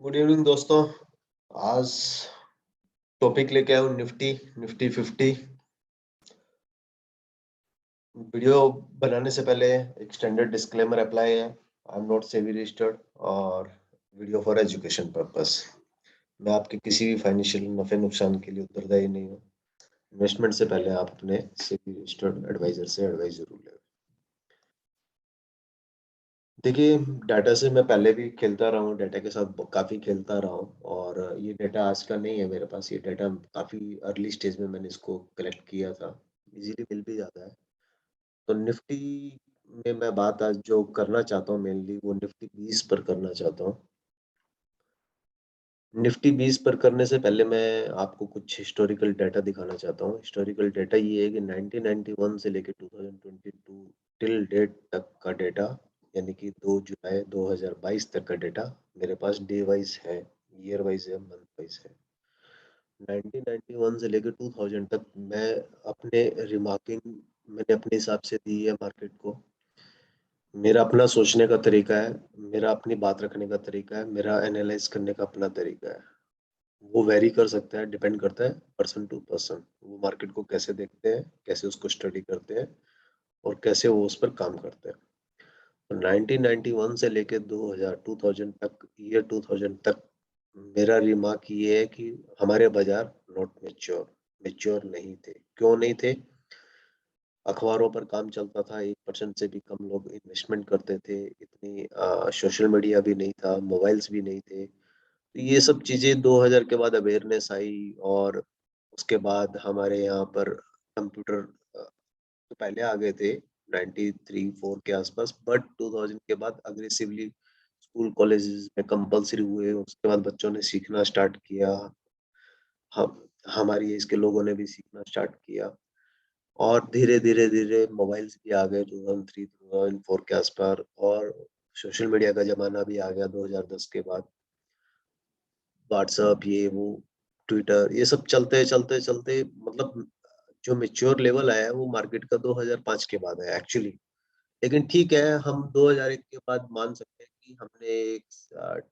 Good evening दोस्तों। आज topic लेके आया हूँ निफ्टी निफ्टी 50। वीडियो बनाने से पहले एक स्टैंडर्ड डिस्क्लेमर अप्लाई है। I am not SEBI registered और वीडियो फॉर एजुकेशन पर्पस। मैं आपके किसी भी फाइनेंशियल नफे नुकसान के लिए उत्तरदायी नहीं हूँ। इन्वेस्टमेंट से पहले आप अपने सेबी रजिस्टर्ड एडवाइजर से एडवाइस जरूर लें। देखिए, डाटा से मैं पहले भी खेलता रहा हूँ, डाटा के साथ काफ़ी खेलता रहा हूँ और ये डाटा आज का नहीं है मेरे पास। ये डाटा काफ़ी अर्ली स्टेज में मैंने इसको कलेक्ट किया था, इजीली मिल भी जाता है। तो निफ्टी में मैं बात आज जो करना चाहता हूँ मेनली वो निफ्टी 20 पर करना चाहता हूँ। निफ्टी 20 पर करने से पहले मैं आपको कुछ हिस्टोरिकल डाटा दिखाना चाहता हूँ। हिस्टोरिकल डाटा ये है कि 1991 से लेके 2022 टिल डेट तक का डाटा, यानी कि 2 जुलाई 2022 तक का डाटा मेरे पास डे वाइज है, ईयर वाइज है, मंथ वाइज है। 1991 से लेकर 2000 तक मैं अपने रिमार्किंग मैंने अपने हिसाब से दी है मार्केट को। मेरा अपना सोचने का तरीका है, मेरा अपनी बात रखने का तरीका है, मेरा एनालाइज करने का अपना तरीका है। वो वेरी कर सकता है, डिपेंड करता है पर्सन टू पर्सन, वो मार्केट को कैसे देखते हैं, कैसे उसको स्टडी करते हैं और कैसे वो उस पर काम करते हैं। तो 1991 से लेके 2000 तक, ईयर 2000 तक मेरा रिमार्क ये है कि हमारे बाजार नॉट मैच्योर, मैच्योर नहीं थे। क्यों नहीं थे? अखबारों पर काम चलता था, 1% से भी कम लोग इन्वेस्टमेंट करते थे, इतनी सोशल मीडिया भी नहीं था, मोबाइल्स भी नहीं थे। तो ये सब चीज़ें 2000 के बाद अवेयरनेस आई और उसके बाद हमारे यहाँ पर कंप्यूटर तो पहले आ गए थे 93-4 के आसपास, बट 2000 के बाद अग्रेसिवली स्कूल कॉलेजेस में कंपलसरी हुए। उसके बाद बच्चों ने सीखना स्टार्ट किया, हम हमारी एज के लोगों ने भी सीखना स्टार्ट किया और धीरे-धीरे मोबाइल्स भी आ गए 2003-2004 के आसपास और सोशल मीडिया का ज़माना भी आ गया 2010 के बाद। व्हाट्सएप ये वो, ट्विटर ये सब चलते मतलब जो मैच्योर लेवल आया है वो मार्केट का 2005 के बाद है एक्चुअली। लेकिन ठीक है, हम 2001 के बाद मान सकते हैं कि हमने एक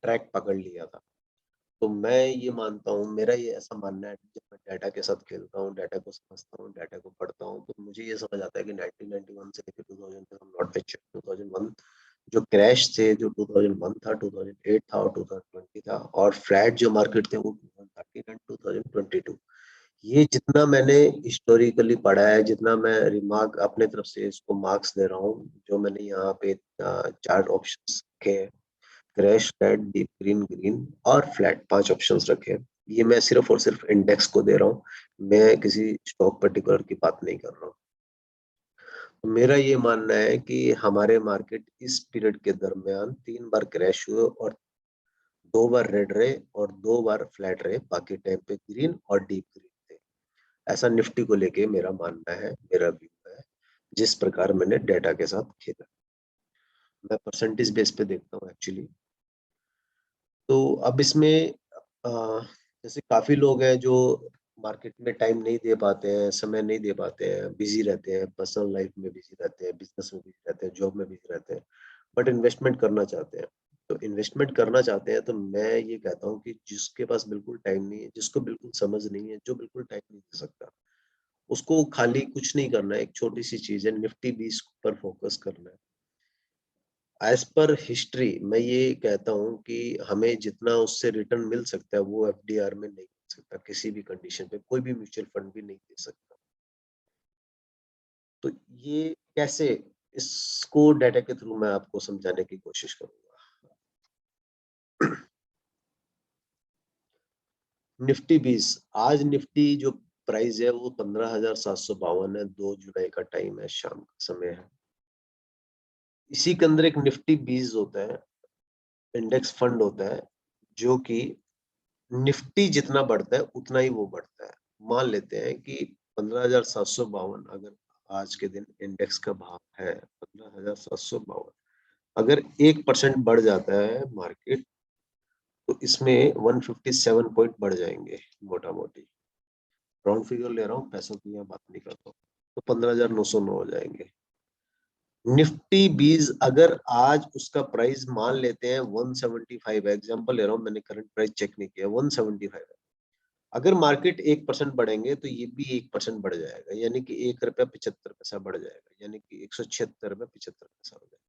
ट्रैक पकड़ लिया था। तो मैं ये मानता हूँ, मेरा ये ऐसा मानना है कि जब मैं डाटा के साथ खेलता हूँ, डाटा को समझता हूँ, डाटा को पढ़ता हूँ, तो मुझे ये समझ आता है कि 1991 से लेकर 2000 तक हम नॉट मैच्योर। 2001 जो क्रैश थे, जो 2001 था, 2008 था और 2020 था और फ्लैट जो मार्केट थे वो 2013 एंड 2022। ये जितना मैंने हिस्टोरिकली पढ़ा है, जितना मैं रिमार्क अपने तरफ से इसको मार्क्स दे रहा हूँ, जो मैंने यहाँ पे 4 ऑप्शंस रखे हैं, crash, red, deep green, green और फ्लैट 5 ऑप्शंस रखे हैं। ये मैं सिर्फ और सिर्फ इंडेक्स को दे रहा हूँ, मैं किसी स्टॉक पर्टिकुलर की बात नहीं कर रहा हूँ। तो मेरा ये मानना है कि हमारे मार्केट इस पीरियड के दरमियान 3 बार क्रैश हुए और 2 बार रेड रहे और 2 बार फ्लैट रहे, बाकी टाइम पे ग्रीन और डीप ग्रीन थे। ऐसा निफ्टी को लेके मेरा मानना है, मेरा व्यू है, जिस प्रकार मैंने डेटा के साथ खेला। मैं परसेंटेज बेस पे देखता हूँ एक्चुअली। तो अब इसमें अ, जैसे काफ़ी लोग हैं जो मार्केट में टाइम नहीं दे पाते हैं, समय नहीं दे पाते हैं, बिज़ी रहते हैं, पर्सनल लाइफ में बिज़ी रहते हैं, बिज़नेस में बिज़ी रहते हैं, जॉब में बिज़ी रहते हैं, बट इन्वेस्टमेंट करना चाहते हैं। तो इन्वेस्टमेंट करना चाहते हैं तो मैं ये कहता हूँ कि जिसके पास बिल्कुल टाइम नहीं है, जिसको बिल्कुल समझ नहीं है, जो बिल्कुल टाइम नहीं दे सकता, उसको खाली कुछ नहीं करना है, एक छोटी-सी चीज़ है, निफ्टी 20 पर फोकस करना है। एज़ पर हिस्ट्री मैं ये कहता हूँ कि हमें जितना उससे रिटर्न मिल सकता है वो एफडीआर में नहीं मिल सकता, किसी भी कंडीशन पे कोई भी म्यूचुअल फंड भी नहीं दे सकता। तो ये कैसे, इसको डाटा के थ्रू मैं आपको समझाने की कोशिश करूँगा। निफ्टी 20 आज निफ्टी जो प्राइस है वो 15,752 है, 2 जुलाई का टाइम है, शाम का समय है। इसी के अंदर एक निफ्टी 20 होता है, इंडेक्स फंड होता है, जो कि निफ्टी जितना बढ़ता है उतना ही वो बढ़ता है। मान लेते हैं कि 15,752 अगर आज के दिन इंडेक्स का भाव है 15,752, अगर 1% बढ़ जाता है मार्केट तो इसमें 157 पॉइंट बढ़ जाएंगे मोटा-मोटी। राउंड फिगर ले रहा हूँ, पैसों की यहाँ बात नहीं करता हूँ। तो 15,909 हो जाएंगे। निफ्टी 20 अगर आज उसका प्राइस मान लेते हैं 175, एग्जांपल ले रहा हूँ, मैंने करंट प्राइस चेक नहीं किया, 175 है। अगर मार्केट 1% बढ़ेंगे तो ये भी 1% बढ़ जाएगा, यानी कि 1 रुपया 75 पैसा बढ़ जाएगा, यानी कि 176 रुपया 75 पैसा हो जाएगा।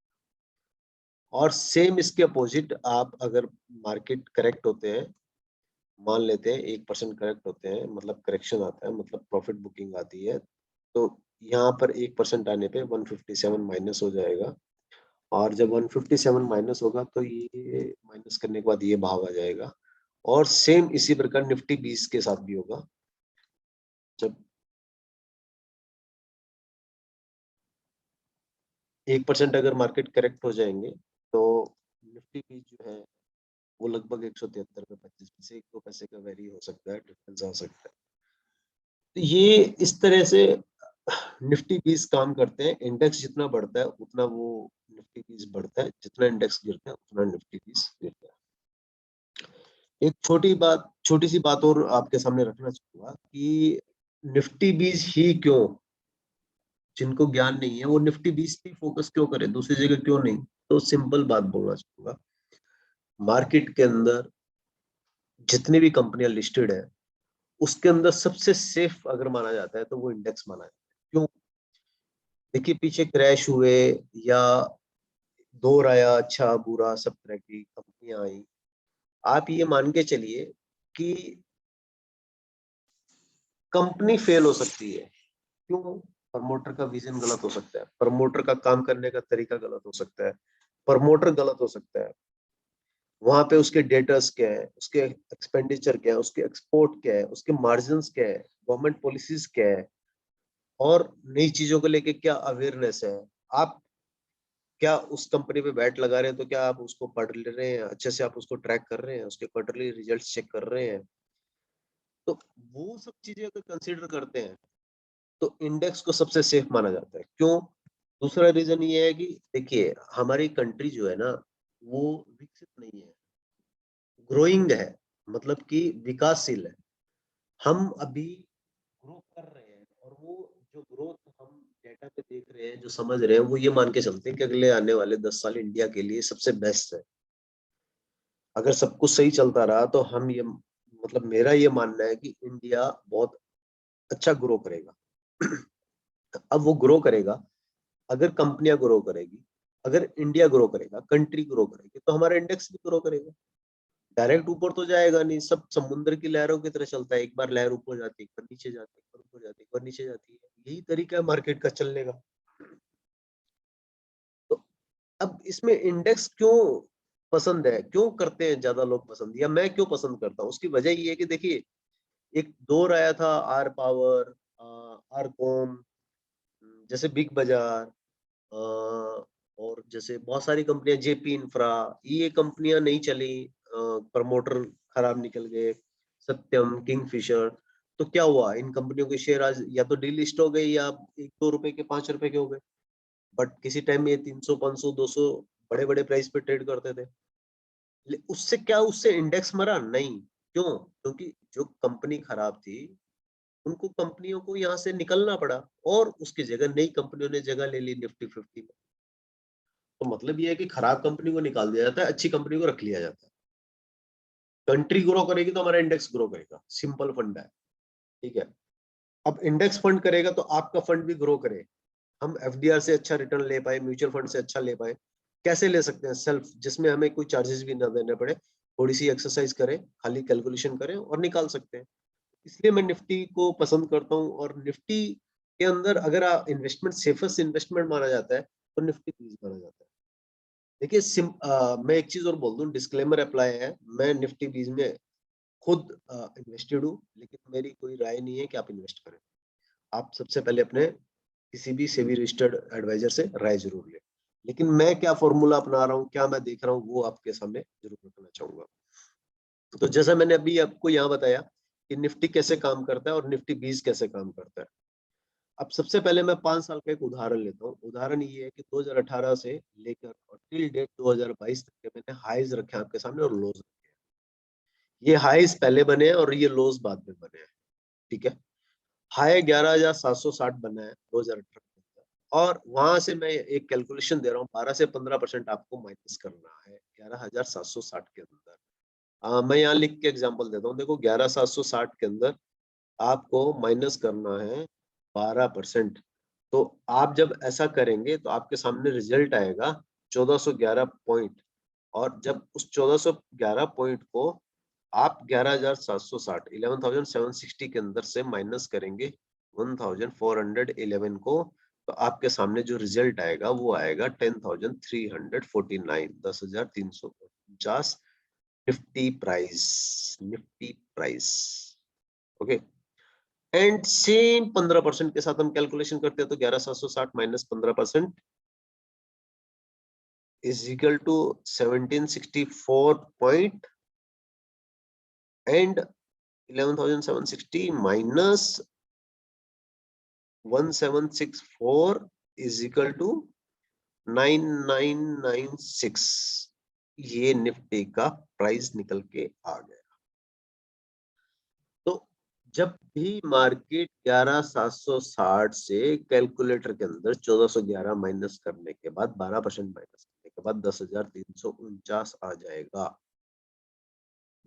और सेम इसके अपोजिट आप अगर मार्केट करेक्ट होते हैं, मान लेते हैं 1% करेक्ट होते हैं, मतलब करेक्शन आता है, मतलब प्रॉफिट बुकिंग आती है, तो यहाँ पर 1% आने पे 157 माइनस हो जाएगा। और जब 157 माइनस होगा तो ये माइनस करने के बाद ये भाव आ जाएगा। और सेम इसी प्रकार निफ्टी 20 के साथ भी होगा। जब 1% अगर मार्केट करेक्ट हो जाएंगे तो निफ्टी 20 जो है वो लगभग 173 रुपये 25 पैसे, 1-2 पैसे का वेरी हो सकता है, डिफरेंस आ सकता है। तो ये इस तरह से निफ्टी 20 काम करते हैं। इंडेक्स जितना बढ़ता है उतना वो निफ्टी 20 बढ़ता है, जितना इंडेक्स गिरता है उतना निफ्टी 20 गिरता है। एक छोटी सी बात और आपके सामने रखना चाहूंगा कि निफ्टी 20 ही क्यों, जिनको ज्ञान नहीं है वो निफ्टी 20 पे फोकस क्यों करे, दूसरी जगह क्यों नहीं। तो सिंपल बात बोलना चाहूंगा, मार्केट के अंदर जितनी भी कंपनियां लिस्टेड है उसके अंदर सबसे सेफ अगर माना जाता है तो वो इंडेक्स माना जाता है। क्यों? देखिए पीछे क्रैश हुए या दौर आया, अच्छा बुरा सब तरह की कंपनियां आई, आप ये मान के चलिए कि कंपनी फेल हो सकती है। क्यों? प्रमोटर का विजन गलत हो सकता है, प्रमोटर का काम करने का तरीका गलत हो सकता है, प्रमोटर गलत हो सकता है, वहां पे उसके डेटर्स क्या है, उसके एक्सपेंडिचर क्या है, उसके एक्सपोर्ट क्या है, उसके मार्जिन क्या है, गवर्नमेंट पॉलिसीज क्या है, और नई चीजों को लेके क्या अवेयरनेस है। आप क्या उस कंपनी पे बैट लगा रहे हैं तो क्या आप उसको पढ़ ले रहे हैं अच्छे से, आप उसको ट्रैक कर रहे हैं, उसके क्वार्टरली रिजल्ट्स चेक कर रहे हैं। तो वो सब चीजें अगर कंसीडर करते हैं तो इंडेक्स को सबसे सेफ माना जाता है। क्यों? दूसरा रीजन ये है कि देखिए हमारी कंट्री जो है ना वो विकसित नहीं है, ग्रोइंग है, मतलब कि विकासशील है। हम अभी ग्रो कर रहे हैं, और वो जो ग्रोथ हम डेटा पे देख रहे हैं, जो समझ रहे हैं, वो ये मान के चलते हैं कि अगले आने वाले 10 साल इंडिया के लिए सबसे बेस्ट है। अगर सब कुछ सही चलता रहा तो हम ये, मतलब मेरा ये मानना है कि इंडिया बहुत अच्छा ग्रो करेगा। अब वो ग्रो करेगा अगर कंपनियां ग्रो करेगी, अगर इंडिया ग्रो करेगा, कंट्री ग्रो करेगी, तो हमारा इंडेक्स भी ग्रो करेगा। डायरेक्ट ऊपर तो जाएगा नहीं, सब समुद्र की लहरों की तरह चलता है, एक बार लहर ऊपर जाती है, एक बार नीचे जाती है, एक बार ऊपर जाती है, एक बार नीचे जाती है, यही तरीका है मार्केट का चलने का। तो अब इसमें इंडेक्स क्यों पसंद है, क्यों करते हैं ज्यादा लोग पसंद, या मैं क्यों पसंद करता हूँ, उसकी वजह ये है कि देखिए एक दौर आया था आर पावर, आर कॉम, जैसे बिग बाजार, और जैसे बहुत सारी कंपनियां, जेपी इंफ्रा, ये कंपनियां नहीं चली, प्रमोटर खराब निकल गए, सत्यम, किंगफिशर। तो क्या हुआ, इन कंपनियों के शेयर आज या तो डीलिस्ट हो गए या 1-2 रुपए के 5 रुपए के हो गए। बट किसी टाइम में ये 300 500 200 बड़े बड़े प्राइस पे ट्रेड करते थे। उससे क्या, उससे इंडेक्स मरा नहीं। क्यों? क्योंकि जो कंपनी खराब थी उनको, कंपनियों को यहाँ से निकलना पड़ा, और उसकी जगह नई कंपनियों ने जगह ले ली निफ्टी 50 में। तो मतलब ये है कि खराब कंपनी को निकाल दिया जाता है, अच्छी कंपनी को रख लिया जाता है। कंट्री ग्रो करेगी तो हमारा इंडेक्स ग्रो करेगा, सिंपल फंडा है। ठीक है। अब इंडेक्स फंड करेगा तो आपका फंड भी ग्रो करे, हम एफडीआर से अच्छा रिटर्न ले पाए, म्यूचुअल फंड से अच्छा ले पाए। कैसे ले सकते हैं? सेल्फ, जिसमें हमें कोई चार्जेस भी ना देने पड़े, थोड़ी सी एक्सरसाइज करें, खाली कैलकुलेशन करें और निकाल सकते हैं। इसलिए मैं निफ्टी को पसंद करता हूँ। और निफ्टी के अंदर अगर आप इन्वेस्टमेंट, सेफेस्ट इन्वेस्टमेंट माना जाता है तो निफ्टी 20 माना जाता है। देखिए मैं एक चीज और बोल दूं, डिस्क्लेमर अप्लाई है, मैं निफ्टी 20 में खुद इन्वेस्टेड हूँ, लेकिन मेरी कोई राय नहीं है कि आप इन्वेस्ट करें। आप सबसे पहले अपने किसी भी सेबी रजिस्टर्ड एडवाइजर से राय जरूर लें। लेकिन मैं क्या फॉर्मूला अपना रहा हूँ, क्या मैं देख रहा हूँ, वो आपके सामने जरूर रखना चाहूंगा। तो जैसा मैंने अभी आपको यहाँ बताया कि निफ्टी कैसे काम करता है और निफ्टी 20 कैसे काम करता है। अब सबसे पहले मैं 5 साल का एक उदाहरण लेता हूँ। उदाहरण ये है कि 2018 से लेकर और टिल डेट 2022 तक के मैंने हाईज रखे हैं आपके सामने और लोज रखे हैं। ये हाईज पहले बने हैं और ये लोज बाद में बने हैं। ठीक है। हाई 11,760 बना है 2018 में, और वहां से मैं एक कैलकुलेशन दे रहा हूँ, 12 से 15% आपको माइनस करना है 11,760 के अंदर। मैं यहाँ लिख के एग्जांपल देता हूँ, देखो 11,760 के अंदर आपको माइनस करना है 12%। तो आप जब ऐसा करेंगे तो आपके सामने रिजल्ट आएगा 1411 पॉइंट, और जब उस 1411 पॉइंट को आप 11,760 11,760 के अंदर से माइनस करेंगे 1,411 को, तो आपके सामने जो रिजल्ट आएगा वो आएगा 10,349, 10,349 Nifty price. Okay, and same 15% के साथ हम कैलकुलेशन करते हैं, तो 11,760 minus 15% is equal to 1,764 point, and 11,760 minus 1,764 is equal to 9,996। ये निफ्टी का प्राइस निकल के आ गया। तो जब भी मार्केट 11,760 से कैलकुलेटर के अंदर 1411 माइनस करने के बाद 12% माइनस करने के बाद 10,349 आ जाएगा।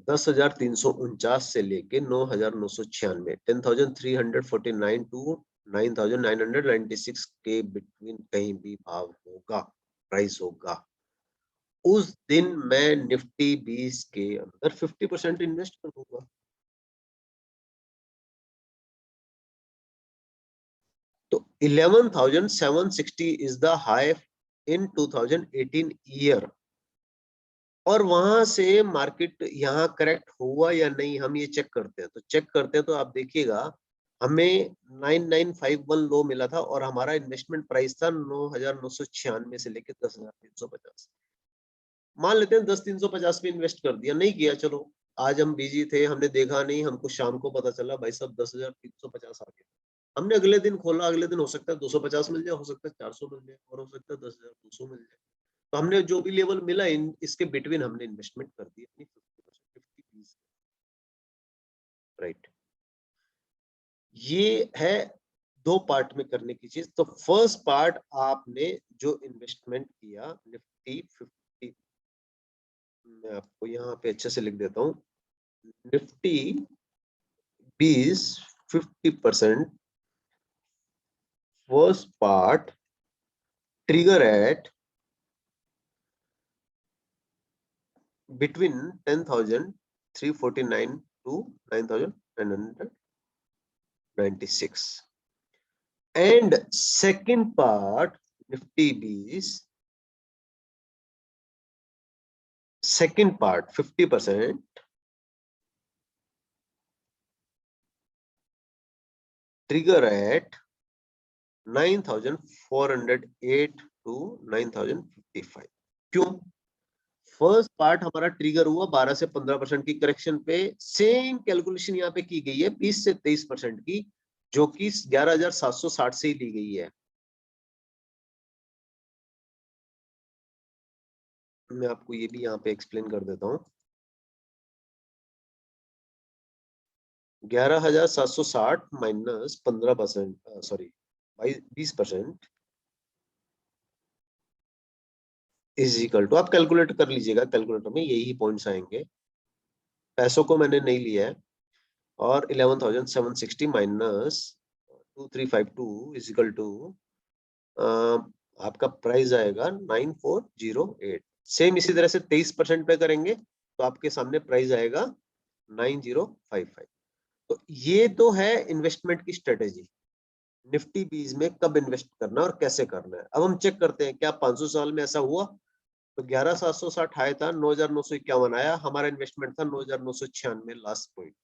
10,349 से लेके 9,996, 10,349 टू 9,996 के बिटवीन कहीं भी भाव होगा, प्राइस होगा, उस दिन मैं निफ्टी 20 के अंदर 50% इन्वेस्ट कर दूंगा। तो 11,760 is the high in 2018 year, और वहां से मार्केट यहाँ करेक्ट हुआ या नहीं हम ये चेक करते हैं। तो चेक करते हैं तो आप देखिएगा हमें 9,951 लो मिला था, और हमारा इन्वेस्टमेंट प्राइस था 9,996 से लेकर 10,350। मान लेते हैं 10,350 पे इन्वेस्ट कर दिया, नहीं किया, चलो आज हम बिजी थे, हमने देखा नहीं, हमको शाम को पता चला भाई साहब 10,350 आ गया। हमने अगले दिन खोला, अगले दिन हो सकता है 250 मिल जाए, हो सकता है 400 मिल जाए, और हो सकता है 10,200 मिल जाए। तो हमने जो भी लेवल मिला इसके बिटवीन हमने इन्वेस्टमेंट कर दी अपनी 50%, राइट। ये है दो पार्ट में करने की चीज। तो फर्स्ट पार्ट आपने जो इन्वेस्टमेंट किया निफ्टी 50, मैं आपको यहाँ पे अच्छे से लिख देता हूँ, Nifty 20 50%, first part trigger at between 10,349 to 9,996, and second part Nifty B's second part 50% trigger at 9,408 to 9,055। क्यों? फर्स्ट पार्ट हमारा ट्रिगर हुआ 12 से 15% की करेक्शन पे, सेम कैलकुलेशन यहाँ पे की गई है 20 से 23% की, जो कि 11,760 से ही ली गई है। मैं आपको ये भी यहाँ पे एक्सप्लेन कर देता हूँ। 11,760 minus 15%, sorry 20% is equal to, आप कैलकुलेट कर लीजिएगा, कैलकुलेटर में यही पॉइंट्स आएंगे, पैसों को मैंने नहीं लिया है, और 11,760 माइनस 2,352 इज इक्वल टू आपका प्राइस आएगा 9,408। सेम इसी तरह से 23% पे करेंगे तो आपके सामने प्राइस आएगा 9,055। तो ये तो है इन्वेस्टमेंट की स्ट्रेटेजी, निफ्टी बीज में कब इन्वेस्ट करना है और कैसे करना है। अब हम चेक करते हैं क्या 500 साल में ऐसा हुआ। तो 11,760 आया था, 9,951 आया, हमारा इन्वेस्टमेंट था 9,996 लास्ट पॉइंट,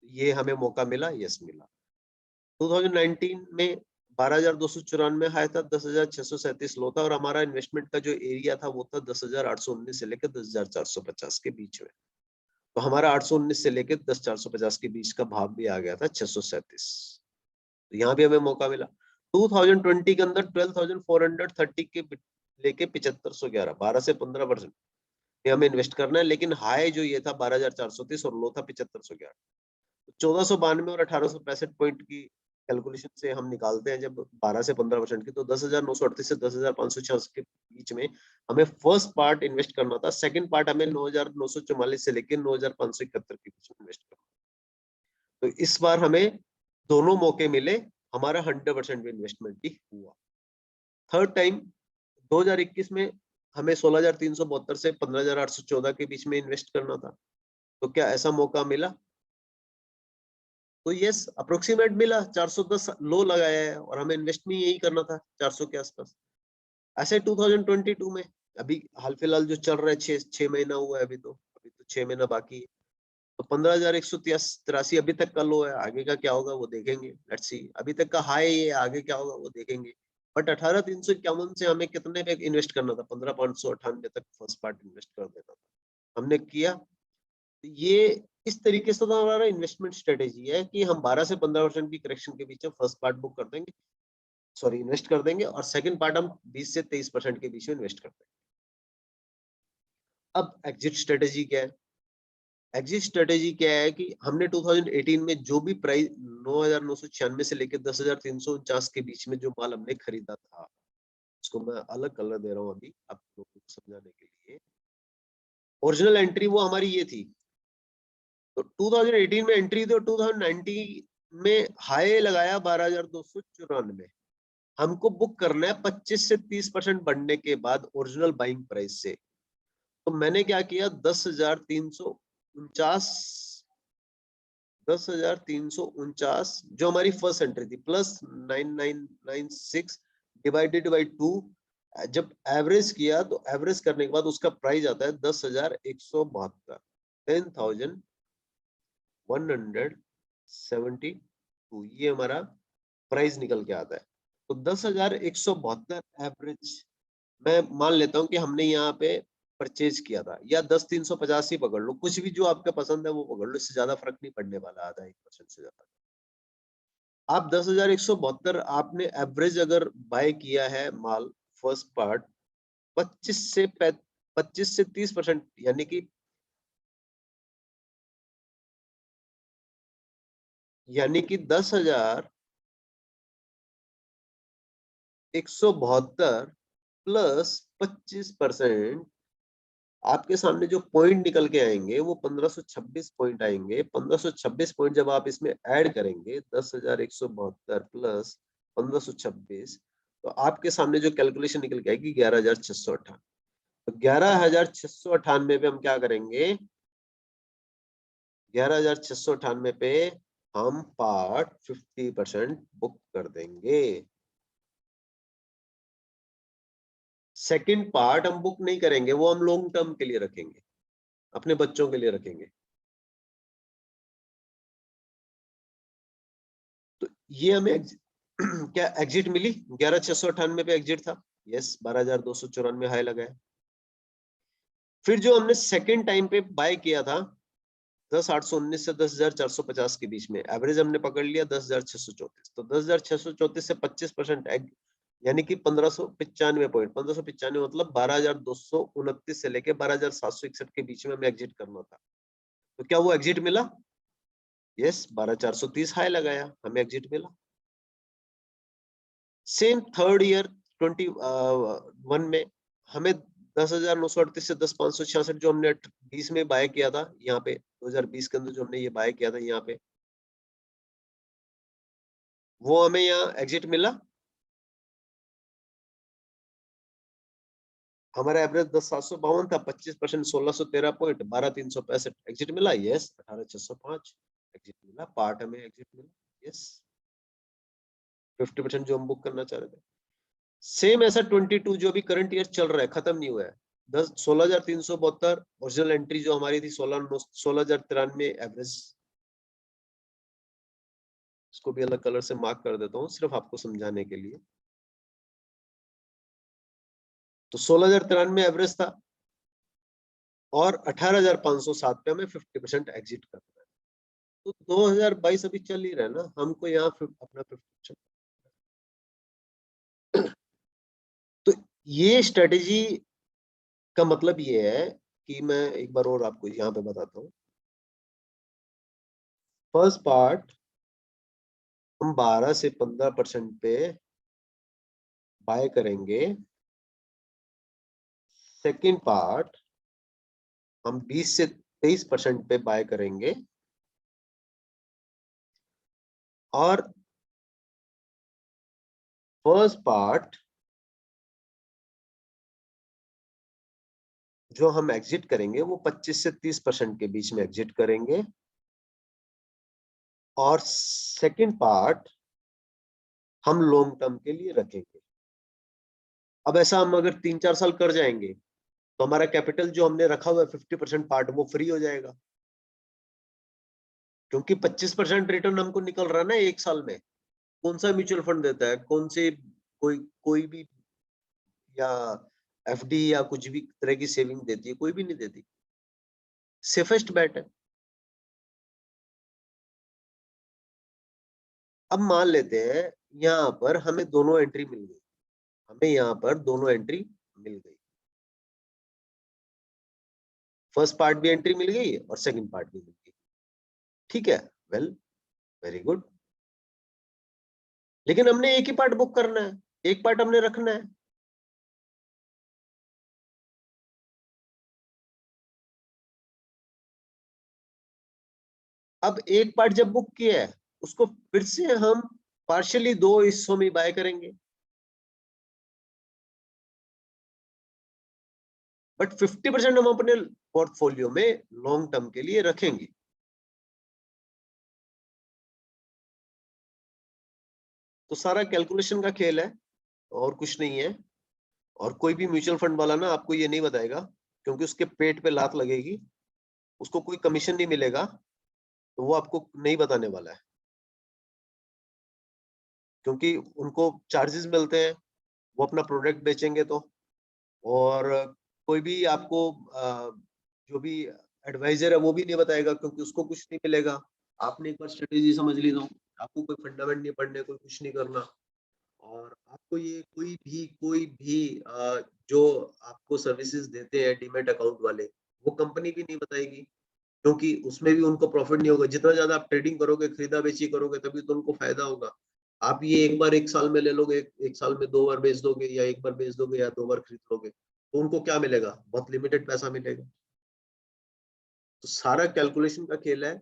ये हमें मौका मिला, यस मिला। 2019 में 12,294 हाई था, 10,637 लो था, और हमारा इन्वेस्टमेंट का जो एरिया था वो था 10,819 से लेकर 10,450 के बीच में। तो हमारा 819 से लेकर 10,450 के बीच का भाव भी आ गया था 637। तो यहाँ भी हमें मौका मिला। 2020 के अंदर 12,430 के लेके 7,511, 12 से 15% हमें इन्वेस्ट करना है, लेकिन हाई जो ये था 12,430 और लो था 7,511। 1,492 और 1,865 पॉइंट की कैलकुलेशन से हम निकालते हैं जब 12 से 15% की, तो 10,938 से 10,566 के बीच में हमें फर्स्ट पार्ट इन्वेस्ट करना था। सेकंड पार्ट हमें 9,944 से लेकर 9,571 के बीच में इन्वेस्ट करना। तो इस बार हमें दोनों मौके मिले, हमारा 100% इन्वेस्टमेंट भी हुआ। थर्ड टाइम 2021 में हमें 16,372 से 15,814 के बीच में इन्वेस्ट करना था। तो क्या ऐसा मौका मिला? तो यस, अप्रोक्सीमेट मिला। 410 लो लगाया है और हमें इन्वेस्ट में यही करना था 400 के आसपास। ऐसे 2022 में अभी हाल फिलहाल जो चल रहा है, 6 महीना हुआ है, अभी तो 6 महीना बाकी है। तो 15,183 अभी तक का लो है। आगे का क्या होगा वो देखेंगे, लेट्स सी। अभी तक का हाई है, आगे क्या होगा वो देखेंगे। बट 18,351 से हमें कितने पे इन्वेस्ट करना था? 15,598 तक फर्स्ट पार्ट इन्वेस्ट कर देना था, हमने किया। ये इस तरीके से तो हमारा इन्वेस्टमेंट स्ट्रेटेजी है कि हम 12 से 15% की करेक्शन के बीच में फर्स्ट पार्ट बुक कर देंगे, सॉरी इन्वेस्ट कर देंगे, और सेकंड पार्ट हम 20 से 23% के बीच में इन्वेस्ट कर देंगे। अब एग्जिट स्ट्रेटेजी क्या है? एग्जिट स्ट्रेटेजी क्या है कि हमने 2018 में जो भी प्राइस 9,996 से लेकर 10,349 के बीच में जो माल हमने खरीदा था, उसको मैं अलग कलर दे रहा हूँ अभी आप लोगों को समझाने के लिए। ओरिजिनल एंट्री वो हमारी ये थी। तो 2018 में एंट्री थी और 2019 में हाई लगाया 12,294। हमको बुक करना है 25 से 30% बढ़ने के बाद ओरिजिनल बाइंग प्राइस से। तो मैंने क्या किया, 10,349 जो हमारी फर्स्ट एंट्री थी, प्लस 9,996 डिवाइडेड बाई 2, जब एवरेज किया तो एवरेज करने के बाद उसका प्राइस आता है 10,172, 10,172। ये हमारा प्राइस निकल के आता है। तो 10,172 एवरेज मैं मान लेता हूँ कि हमने यहाँ पे परचेज किया था, या 10,350 ही पकड़ लो, कुछ भी जो आपका पसंद है वो पकड़ लो, इससे ज्यादा फर्क नहीं पड़ने वाला, आधा 1% से ज्यादा। आप 10,172 आपने एवरेज अगर बाय किया है माल फर्स्ट पार्ट 25 से 30%, यानी कि 10,172 प्लस 25%, आपके सामने जो पॉइंट निकल के आएंगे वो 1526 पॉइंट आएंगे। 1526 पॉइंट जब आप इसमें ऐड करेंगे, 10,172 प्लस 1526, तो आपके सामने जो कैलकुलेशन निकल के आएगी 11,698। तो 11,698 पे हम क्या करेंगे? 11,698 पे हम पार्ट 50% बुक कर देंगे। सेकंड पार्ट हम बुक नहीं करेंगे, वो हम लॉन्ग टर्म के लिए रखेंगे, अपने बच्चों के लिए रखेंगे। तो ये हमें क्या एग्जिट मिली? 11,698 पे एग्जिट था। यस, 12,294 हाई लगाया। फिर जो हमने सेकंड टाइम पे बाय किया था 10,819 से 10,450 के बीच में, एवरेज हमने पकड़ लिया 10,634। तो 10,634 से 25% यानी कि 1,595 पॉइंट, 1,595 मतलब 12,229 से लेके 12,761 के बीच में हमें एग्जिट करना था। तो क्या वो एग्जिट मिला? यस, 12,430 हाई लगाया, हमें एग्जिट मिला। सेम थर्ड ईयर 21 में हमें 10,938 से 10,566 जो हमने 20 में बाय किया था, यहाँ पे 2020 के अंदर जो हमने ये बाय किया था, यहाँ पे वो हमें यहाँ एग्जिट मिला। हमारा एवरेज 10,752 था, 25% 1,613 पॉइंट, 12,365 एग्जिट मिला। यस, 18,605 एग्जिट मिला, पार्ट हमें एग्जिट मिला। यस, 50% जो हम बुक करना चाह रहे थे। सेम ऐसा 22 जो अभी करंट ईयर चल रहा है, खत्म नहीं हुआ है। 16,372 ओरिजिनल एंट्री जो हमारी थी, 16,093 एवरेज। इसको भी अलग कलर से मार्क कर देता हूँ सिर्फ आपको समझाने के लिए। तो 16,093 एवरेज था और 18,507 पे हमें 50% एग्जिट करना है। तो 2022 अभी चल ही रहा है ना, हमको यहाँ अपना 50%। तो ये स्ट्रेटेजी का मतलब ये है कि मैं एक बार और आपको यहाँ पे बताता हूँ। फर्स्ट पार्ट हम 12 से 15% पे बाय करेंगे। सेकंड पार्ट हम 20 से 23% पे बाय करेंगे। और फर्स्ट पार्ट जो हम एग्जिट करेंगे वो 25 से 30% के बीच में एग्जिट करेंगे। और सेकंड पार्ट हम लॉन्ग टर्म के लिए रखेंगे। अब ऐसा हम अगर 3-4 साल कर जाएंगे तो हमारा कैपिटल जो हमने रखा हुआ है 50% पार्ट वो फ्री हो जाएगा, क्योंकि 25% रिटर्न हमको निकल रहा है ना एक साल में। कौन सा म्यूचुअल फंड देता है, कौन से कोई कोई भी, या एफडी या कुछ भी तरह की सेविंग देती है? कोई भी नहीं देती। सेफेस्ट बेट है। अब मान लेते हैं यहाँ पर हमें दोनों एंट्री मिल गई, हमें यहाँ पर दोनों एंट्री मिल गई, फर्स्ट पार्ट भी एंट्री मिल गई और सेकंड पार्ट भी मिल गई। ठीक है, वेल, वेरी गुड। लेकिन हमने एक ही पार्ट बुक करना है, एक पार्ट हमने रखना है। अब एक पार्ट जब बुक किया है उसको फिर से हम पार्शियली दो हिस्सों में बाय करेंगे, बट 50% हम अपने पोर्टफोलियो में लॉन्ग टर्म के लिए रखेंगे। तो सारा कैलकुलेशन का खेल है और कुछ नहीं है। और कोई भी म्यूचुअल फंड वाला ना आपको ये नहीं बताएगा, क्योंकि उसके पेट पे लात लगेगी, उसको कोई कमीशन नहीं मिलेगा, तो वो आपको नहीं बताने वाला है, क्योंकि उनको चार्जेस मिलते हैं, वो अपना प्रोडक्ट बेचेंगे तो। और कोई भी आपको जो भी एडवाइजर है वो भी नहीं बताएगा, क्योंकि उसको कुछ नहीं मिलेगा। आपने एक बार स्ट्रेटेजी समझ ली तो आपको कोई फंडामेंट नहीं पढ़ने, कोई कुछ नहीं करना। और आपको ये कोई भी जो आपको सर्विसेज देते हैं डीमैट अकाउंट वाले, वो कंपनी भी नहीं बताएगी, क्योंकि उसमें भी उनको प्रॉफिट नहीं होगा। जितना ज्यादा आप ट्रेडिंग करोगे, खरीदा बेची करोगे, तभी तो उनको फायदा होगा। आप ये एक बार एक साल में ले लोगे, एक साल में 2 बार बेच दोगे, या एक बार बेच दोगे, या 2 बार खरीद लोगे, तो उनको क्या मिलेगा? बहुत लिमिटेड पैसा मिलेगा। तो सारा कैलकुलेशन का खेल है।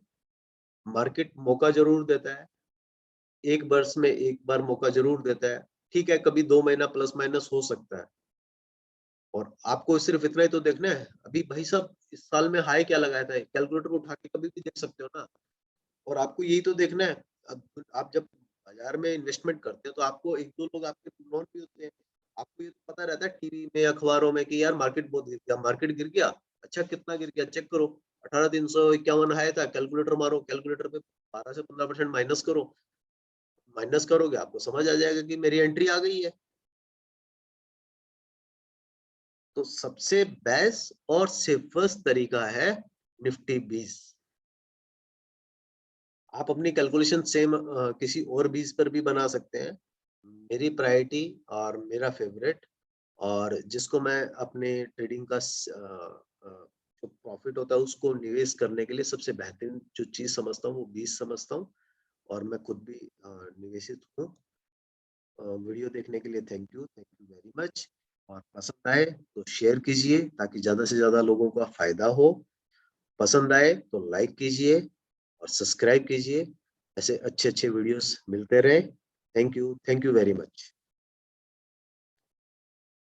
मार्केट मौका जरूर देता है, एक वर्ष में एक बार मौका जरूर देता है। ठीक है, कभी 2 महीना प्लस माइनस हो सकता है। और आपको सिर्फ इतना ही तो देखना है, अभी भाई साहब इस साल में हाई क्या लगाया था, कैलकुलेटर उठा के कभी भी देख सकते हो ना। और आपको यही तो देखना है। अब आप जब बाजार में इन्वेस्टमेंट करते हैं तो आपको एक दो लोग आपके नोन भी होते हैं। आपको ये तो पता रहता है टीवी में, अखबारों में, कि यार मार्केट बहुत गिर गया, मार्केट गिर गया। अच्छा, कितना गिर गया चेक करो। 18,351 हाई था, कैलकुलेटर मारो, कैलकुलेटर पे 12 से 15% माइनस करो। माइनस करोगे आपको समझ आ जाएगा कि मेरी एंट्री आ गई है। तो सबसे बेस्ट और सेफेस्ट तरीका है निफ्टी 20। आप अपनी कैलकुलेशन सेम किसी और बीज पर भी बना सकते हैं। मेरी प्रायोरिटी और मेरा फेवरेट, और जिसको मैं अपने ट्रेडिंग का जो प्रॉफिट होता है उसको निवेश करने के लिए सबसे बेहतरीन जो चीज समझता हूँ वो बीज समझता हूँ। और मैं खुद भी निवेशित हूँ। वीडियो देखने के लिए थैंक यू वेरी मच। और पसंद आए तो शेयर कीजिए ताकि ज्यादा से ज्यादा लोगों का फायदा हो। पसंद आए तो लाइक कीजिए और सब्सक्राइब कीजिए। ऐसे अच्छे अच्छे वीडियोस मिलते रहे। Thank you very much.